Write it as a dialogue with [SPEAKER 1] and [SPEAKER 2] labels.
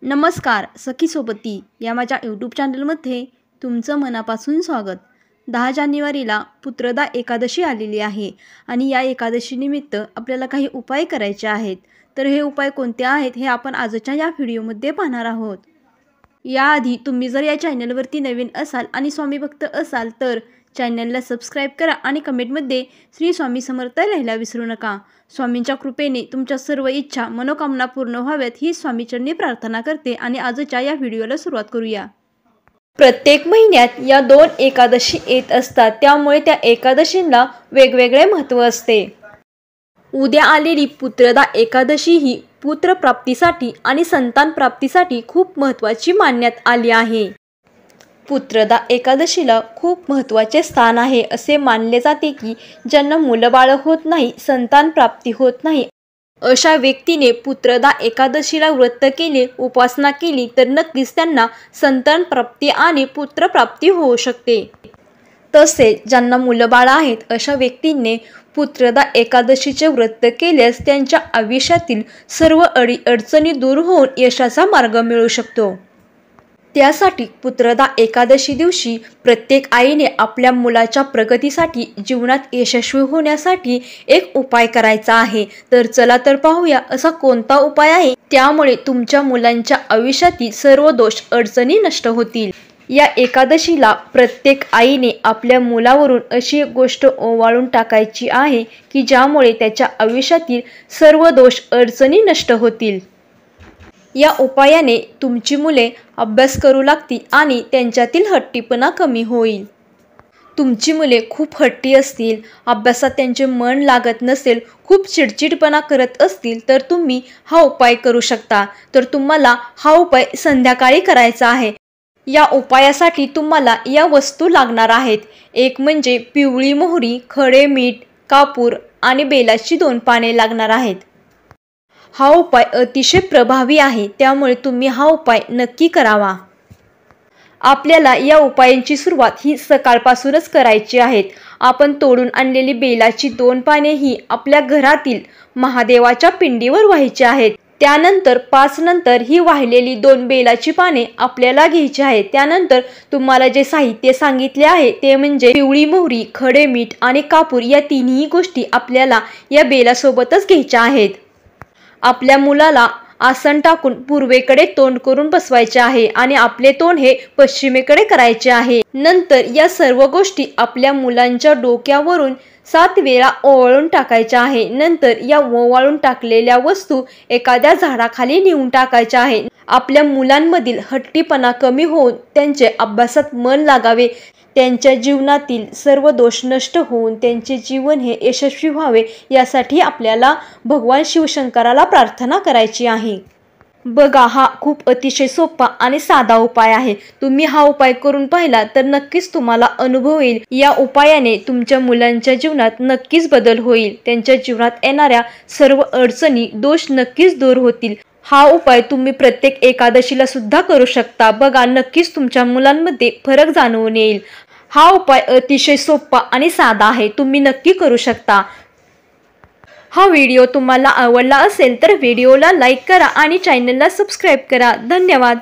[SPEAKER 1] नमस्कार सखी सोबती या माझ्या यूट्यूब चॅनलमध्ये तुमचं मनापासून स्वागत। 10 जानेवारीला पुत्रदा एकादशी आलेली आहे आणि या एकादशीनिमित्त आपल्याला काही उपाय करायचे आहेत। तर हे उपाय कोणते आहेत हे आपण आजच्या या व्हिडिओमध्ये पाहणार आहोत। याआधी तुम्ही जर या चॅनलवरती नवीन असाल आणि स्वामी भक्त असाल तर चॅनलला सबस्क्राइब करा आणि कमेंटमध्ये श्री स्वामी समर्थ लिहायला विसरू नका। स्वामींच्या कृपेने तुमच्या सर्व इच्छा मनोकामना पूर्ण व्हाव्यात ही स्वामीचरणी प्रार्थना करते आणि आजच्या या व्हिडिओला सुरुवात करूया। प्रत्येक महिन्यात या 2 एकादशी येत असतात, त्यामुळे त्या एकादशींना वेगवेगळे महत्त्व असते। उद्या आलेली पुत्रदा एकादशी ही पुत्र प्राप्तीसाठी आणि संतान प्राप्तीसाठी खूप महत्त्वाची मानण्यात आली आहे। पुत्रदा एकादशीला खूप महत्त्वाचे स्थान आहे। असे मानले जाते की ज्यांना मुलबाळ होत नाही, संतान प्राप्ती होत नाही, अशा व्यक्तीने पुत्रदा एकादशीला व्रत केले, उपासना केली तर नक्कीच त्यांना संतान प्राप्ती आणि पुत्र प्राप्ती होऊ शकते। तसेच ज्यांना मुलबाळ आहेत अशा व्यक्तींनी पुत्रदा एकादशीचे व्रत केल्यास त्यांच्या आयुष्यातील सर्व अडचणी दूर होऊन यशाचा मार्ग मिळू शकतो। त्यासाठी पुत्रदा एकादशी दिवशी प्रत्येक आईने आपल्या मुलाच्या प्रगतीसाठी, जीवनात यशस्वी होण्यासाठी एक उपाय करायचा आहे। तर चला तर पाहूया असा कोणता उपाय आहे, त्यामुळे तुमच्या मुलांच्या आयुष्यातील सर्व दोष अडचणी नष्ट होतील। या एकादशीला प्रत्येक आईने आपल्या मुलावरून अशी एक गोष्ट ओवाळून टाकायची आहे की ज्यामुळे त्याच्या आयुष्यातील सर्व दोष अडचणी नष्ट होतील। या उपायाने तुमची मुले अभ्यास करू लागतील आणि त्यांच्यातील हट्टीपणा कमी होईल। तुमची मुले खूप हट्टी असतील, अभ्यासात त्यांचे मन लागत नसेल, खूप चिडचिडपणा करत असतील तर तुम्ही हा उपाय करू शकता। तर तुम्हाला हा उपाय संध्याकाळी करायचा आहे। या उपायासाठी तुम्हाला या वस्तू लागणार आहेत। एक म्हणजे पिवळी मोहरी, खडे मीठ, कापूर आणि बेलाची 2 पाने लागणार आहेत। हा उपाय अतिशय प्रभावी आहे, त्यामुळे तुम्ही हा उपाय नक्की करावा। आपल्याला या उपायांची सुरुवात ही सकाळपासूनच करायची आहे। आपण तोडून आणलेली बेलाची 2 पाने ही आपल्या घरातील महादेवाच्या पिंडीवर व्हायची आहेत। त्यानंतर 5 नंतर ही वाहिलेली 2 बेलाची पाने आपल्याला घ्यायची आहेत। त्यानंतर तुम्हाला जे साहित्य सांगितले आहे ते म्हणजे पिवळी मोहरी, खडे मीठ आणि कापूर या तिन्ही गोष्टी आपल्याला या बेलासोबतच घ्यायच्या आहेत। आपल्या मुलाला आसन टाकून पूर्वेकडे तोंड करून बसवायचे आहे आणि आपले तोंड हे पश्चिमेकडे करायचे आहे। नंतर या सर्व गोष्टी आपल्या मुलांच्या डोक्यावरून 7 वेळा ओवाळून टाकायच्या आहे। नंतर या ओवाळून टाकलेल्या वस्तू एखाद्या झाडाखाली नेऊन टाकायच्या आहे। आपल्या मुलांमधील हट्टीपणा कमी होऊन त्यांचे अभ्यासात मन लागावे, त्यांच्या जीवनातील सर्व दोष नष्ट होऊन त्यांचे जीवन हे यशस्वी व्हावे यासाठी आपल्याला भगवान शिवशंकराला प्रार्थना करायची आहे। बघा, हा खूप अतिशय सोपा आणि साधा उपाय आहे। तुम्ही हा उपाय करून पाहिला तर नक्कीच तुम्हाला अनुभव येईल। या उपायाने तुमच्या मुलांच्या जीवनात नक्कीच बदल होईल। त्यांच्या जीवनात येणाऱ्या सर्व अडचणी, दोष नक्कीच दूर होतील। हा उपाय तुम्ही प्रत्येक एकादशीला सुद्धा करू शकता। बघा, नक्कीच तुमच्या मुलांमध्ये फरक जाणवून येईल। हा उपाय अतिशय सोपा आणि साधा आहे, तुम्ही नक्की करू शकता। हा व्हिडिओ तुम्हाला आवडला असेल तर व्हिडिओला लाईक करा आणि चॅनलला सबस्क्राइब करा। धन्यवाद।